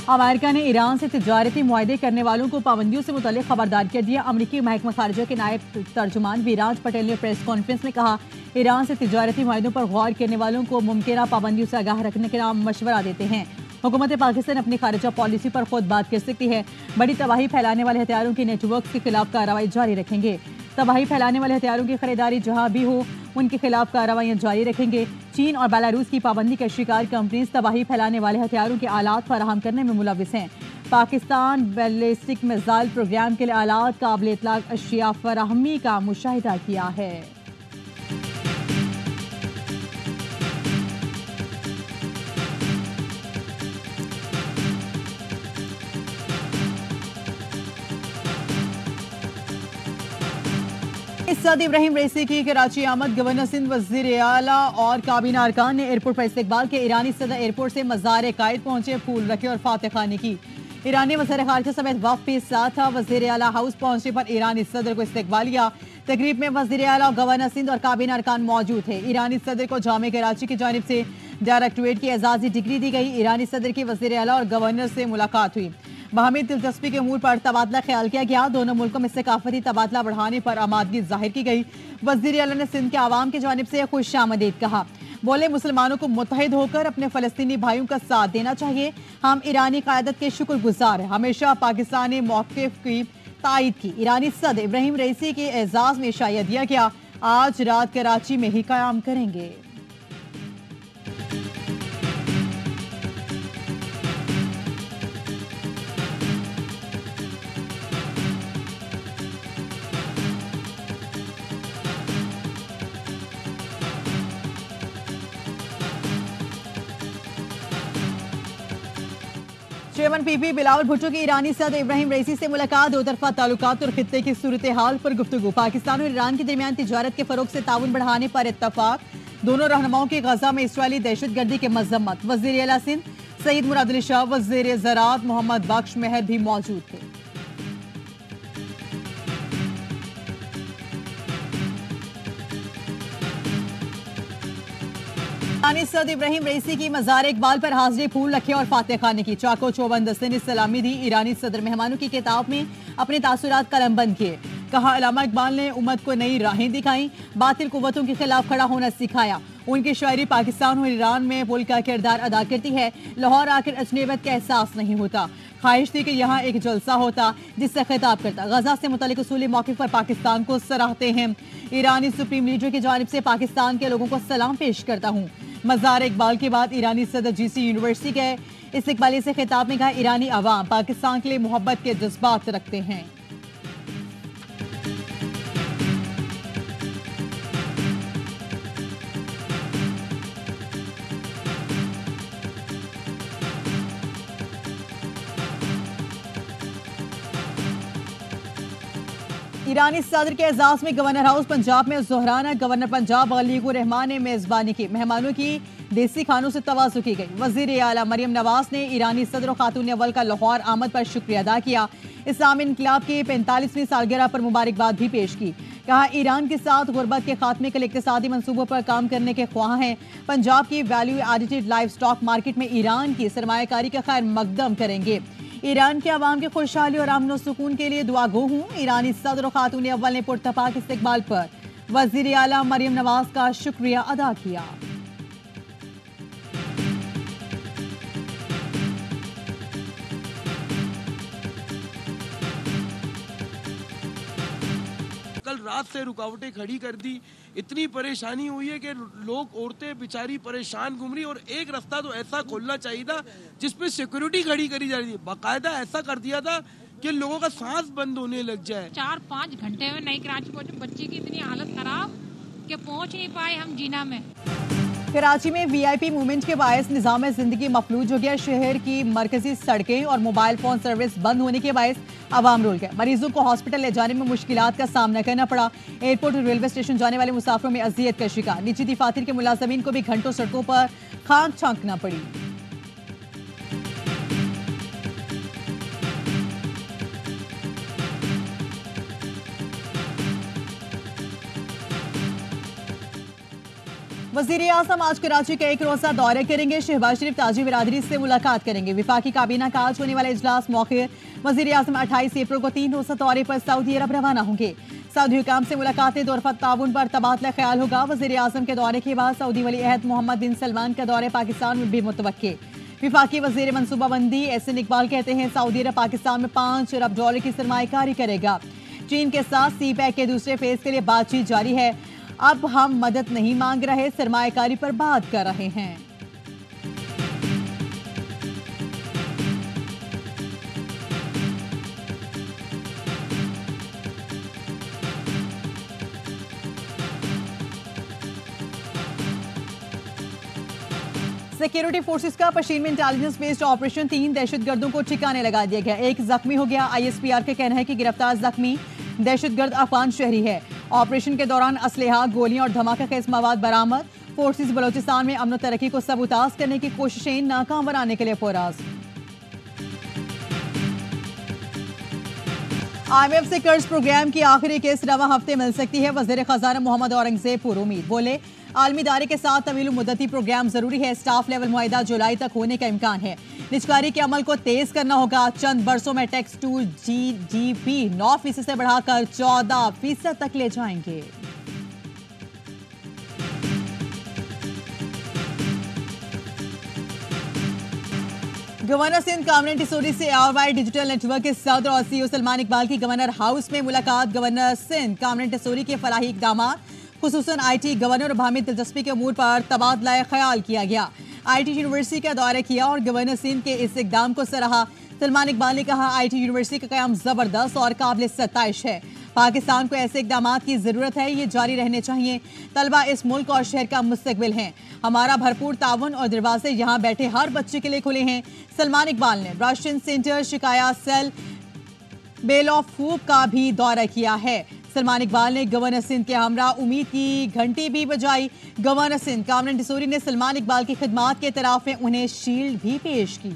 America ने Iran से तिजारती मुआहदे करने वालों को पाबंदियों से मुतल्लिक खबरदार कर दिया। अमरीकी महकमा खारजा के नायब तर्जुमान विराज पटेल ने प्रेस कॉन्फ्रेंस में कहा, ईरान से तिजारती मुआहदों पर गौर करने वालों को मुमकिन पाबंदियों से आगाह रखने का मशवरा देते हैं। हुकूमत पाकिस्तान अपनी खारजा पॉलिसी पर खुद बात कर सकती है। बड़ी तबाही फैलाने वाले हथियारों के नेटवर्क के खिलाफ कार्रवाई जारी रखेंगे। तबाही फैलाने वाले हथियारों की खरीदारी जहां भी हो उनके खिलाफ कार्रवाइयां जारी रखेंगे। चीन और बेलारूस की पाबंदी का शिकार कंपनीज तबाही फैलाने वाले हथियारों के आलात फराहम करने में मुलविस हैं। पाकिस्तान बैलिस्टिक मिसाइल प्रोग्राम के लिए आलात काबिल इतलाक अशिया फराहमी का मुशाहिदा किया है। सद इब्राहिम रईसी की कराची आमद। गवर्नर सिंध, वज़ीर आला और काबीना अरकान ने एयरपोर्ट पर इस्तकबाल के। ईरानी सदर एयरपोर्ट से मज़ार कायद पहुंचे, फूल रखे और फातह खानी की। ईरानी वज़ीर खारजा समेत वफ़द के साथ था। वज़ीर आला हाउस पहुंचने पर ईरानी सदर को इस्तकबाल किया। तकरीब में वज़ीर आला और गवर्नर सिंध और काबीना अरकान मौजूद थे। ईरानी सदर को जामे कराची की जानिब से डायरेक्टरेट की एजाज़ी डिग्री दी गई। ईरानी सदर की वज़ीर आला और गवर्नर से मुलाकात हुई। बाहमी दिलचस्पी के अमूर पर तबादला ख्याल किया गया। दोनों मुल्कों में सकाफती तबादला बढ़ाने पर आमादगी जाहिर की गई। वज़ीर आला ने सिंध के आवाम की जानिब से खुशामदीद कहा। बोले, मुसलमानों को मुत्तहिद होकर अपने फ़लस्तीनी भाइयों का साथ देना चाहिए। हम ईरानी क़यादत के शुक्रगुजार हैं। हमेशा पाकिस्तानी मौक़िफ़ की तायद की। ईरानी सदर इब्राहिम रईसी के एजाज़ में शाया दिया गया। आज रात कराची में ही क़याम करेंगे। चेयरमैन पीपी बिलावल भुट्टो की ईरानी सदर इब्राहिम रईसी से मुलाकात। दो तरफा ताल्लुकात और खित्ते की सूरत हाल पर गुफ्तगू। पाकिस्तान और ईरान के दरमियान तिजारत के फरोग से ताउन बढ़ाने पर इत्तफाक। दोनों रहनुमाओं की गजा में इसराइली दहशतगर्दी के मजम्मत। वज़ीर आला सिंध सईद मुराद अली शाह, वज़ीर ज़राअत मोहम्मद बख्श मेहर भी मौजूद थे। ईरानी सदर इब्राहिम रईसी की मज़ार इकबाल पर हाजिरी, फूल रखे और फातह खाने की। चाको चौबंद दस्ते ने सलामी दी। ईरानी सदर मेहमानों की किताब में अपने तासुरात कलमबंद किए। कहा, अल्लामा इकबाल ने उम्मत को नई राहें दिखाई, बातिल कुव्वतों के खिलाफ खड़ा होना सिखाया। उनकी शायरी पाकिस्तान और ईरान में पुल का किरदार अदा करती है। लाहौर आकर अजनेबियत का एहसास नहीं होता। ख्वाहिश थी कि यहाँ एक जलसा होता जिससे खिताब करता। गजा से मुतल्लिक उसूली मौक़िफ़ पर पाकिस्तान को सराहते हैं। ईरानी सुप्रीम लीडर की जानिब से पाकिस्तान के लोगों को सलाम पेश करता हूँ। मज़ार इकबाल के बाद ईरानी सदर GC यूनिवर्सिटी गए। इस्तकबाली से खिताब में कहा, ईरानी अवाम पाकिस्तान के लिए मोहब्बत के जज्बात रखते हैं। ईरानी सदर के एजाज में गवर्नर हाउस पंजाब में ज़ोहराना गवर्नर पंजाब अलीकुर रहमान ने मेज़बानी की। मेहमानों की देसी खानों से तवाज़ु की गई। वज़ीर आला मरियम नवाज ने ईरानी सदर खातून अव्वल का लाहौर आमद पर शुक्रिया अदा किया। इस्लामी इनकलाब की 45वीं सालगिरह पर मुबारकबाद भी पेश की। कहा, ईरान के साथ गुर्बत के खात्मे के लिए इक़्तिसादी मनसूबों पर काम करने के ख्वाह हैं। पंजाब की value edited live stock market में ईरान की सरमायाकारी का खैर मकदम करेंगे। ईरान के अवाम की खुशहाली और अमन सुकून के लिए दुआ गो हूँ। ईरानी सदर और खातून अव्वल ने पुरतपाक इस्तकबाल पर वज़ीर आला मरियम नवाज का शुक्रिया अदा किया। कल रात से रुकावटें खड़ी कर दी। इतनी परेशानी हुई है कि लोग, औरतें बेचारी परेशान घूम रही। और एक रास्ता तो ऐसा खोलना चाहिए था जिसपे सिक्योरिटी खड़ी करी जा रही थी। बाकायदा ऐसा कर दिया था कि लोगों का सांस बंद होने लग जाए। 4-5 घंटे में नई कराची पहुंचे। बच्ची की इतनी हालत खराब कि पहुंच नहीं पाए हम जीना में। कराची में VIP मूवमेंट के बायस निज़ाम ज़िंदगी मफलूज हो गया। शहर की मरकजी सड़कें और मोबाइल फोन सर्विस बंद होने के बायस आवाम रुल गए। मरीजों को हॉस्पिटल ले जाने में मुश्किलात का सामना करना पड़ा। एयरपोर्ट और रेलवे स्टेशन जाने वाले मुसाफिरों में अजियत का शिकार। निजी दफातर के मुलाजमीन को भी घंटों सड़कों पर खाक छांकना पड़ी। वजीर आजम आज कराची के एक रोजा दौरे करेंगे। शहबाज शरीफ ताजी बिरादरी से मुलाकात करेंगे। विफाकी काबीना का आज होने वाला इजलास मौखिर। वजीर आजम 28 अप्रैल को 3 रोजा दौरे पर सऊदी अरब रवाना होंगे। सऊदी हुकाम से मुलाकातें दोरफत ताउन पर तबादला ख्याल होगा। वजीर आजम के दौरे के बाद सऊदी वली अहद मोहम्मद बिन सलमान का दौरे पाकिस्तान में भी मुतवक्के। विफाकी वजीर मनसूबाबंदी एहसन इकबाल कहते हैं सऊदी अरब पाकिस्तान में $5 अरब की सरमायाकारी करेगा। चीन के साथ सी पैक के दूसरे फेज के लिए बातचीत जारी है। अब हम मदद नहीं मांग रहे, सरमायाकारी पर बात कर रहे हैं। सिक्योरिटी फोर्सेस का पश्चिम में इंटेलिजेंस बेस्ड ऑपरेशन 3 दहशतगर्दों को ठिकाने लगा दिया गया। एक जख्मी हो गया। ISPR का कहना है कि गिरफ्तार जख्मी दहशतगर्द अफगान शहरी है। ऑपरेशन के दौरान असलहा, गोलियां और धमाका खेज मवाद बरामद। फोर्सेस बलोचिस्तान में अमन तरक्की को सबूताज करने की कोशिशें नाकाम बनाने के लिए पुरअज़्म। IMF से कर्ज प्रोग्राम की आखिरी किस्त रवा हफ्ते मिल सकती है। वज़ीर खजाना मोहम्मद औरंगजेब पुरुमीद बोले आलमी इदारे के साथ तवील मुद्दती प्रोग्राम जरूरी है। स्टाफ लेवल मुआहिदा जुलाई तक होने का इम्कान है। निजकारी के अमल को तेज करना होगा। चंद बरसों में टैक्स टू GDP 9% से बढ़ाकर 14% तक ले जाएंगे। गवर्नर सिंध कामरान टिसोरी से RY डिजिटल नेटवर्क के सदर और CEO सलमान इकबाल की गवर्नर हाउस में मुलाकात। गवर्नर सिंध कामरान टिसोरी के फलाही इकदाम खुसूसन IT गवर्नर और भामी दिलचस्पी के अमूर पर तबादला ख्याल किया गया। IT यूनिवर्सिटी का दौरा किया और गवर्नर सिंध के इस इकदाम को सराहा। सलमान इकबाल ने कहा IT यूनिवर्सिटी का क़याम ज़बरदस्त और काबिल सताइश है। पाकिस्तान को ऐसे इकदामात की ज़रूरत है, ये जारी रहने चाहिए। तलबा इस मुल्क और शहर का मुस्तकबिल हैं। हमारा भरपूर ताउन और दरवाजे यहाँ बैठे हर बच्चे के लिए खुले हैं। सलमान इकबाल ने रशियन सेंटर, शिकायत सेल, बेल ऑफ फूब का भी दौरा किया है। सलमान इकबाल ने गवर्नर सिंध के हमरा उम्मीद की घंटी भी बजाई। गवर्नर सिंध कामरान टिसोरी ने सलमान इकबाल की खिदमात के तरफ में उन्हें शील्ड भी पेश की।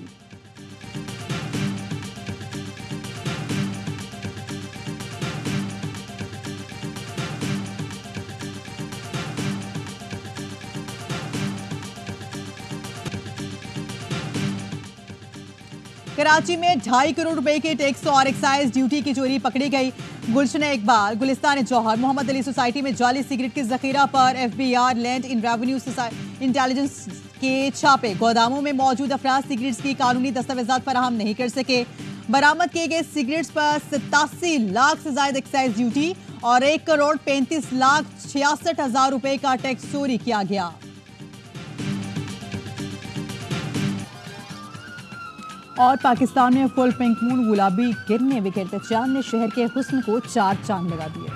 कराची में 2.5 करोड़ रुपए के टैक्स और एक्साइज ड्यूटी की चोरी पकड़ी गई। गुलशन इकबाल, गुलिस्तान जौहर, मोहम्मद अली सोसाइटी में जाली सिगरेट के जखीरा पर FBR land in revenue intelligence के छापे। गोदामों में मौजूद अफराद सिगरेट्स की कानूनी दस्तावेजात फराहम नहीं कर सके। बरामद किए गए सिगरेट्स पर 87 लाख से ज्यादा एक्साइज ड्यूटी और 1,35,66,000 रुपए का टैक्स चोरी किया गया। और पाकिस्तान में फुल पिंक मून गुलाबी गिरने बिखेरते चांद ने शहर के हुस्न को 4 चांद लगा दिए।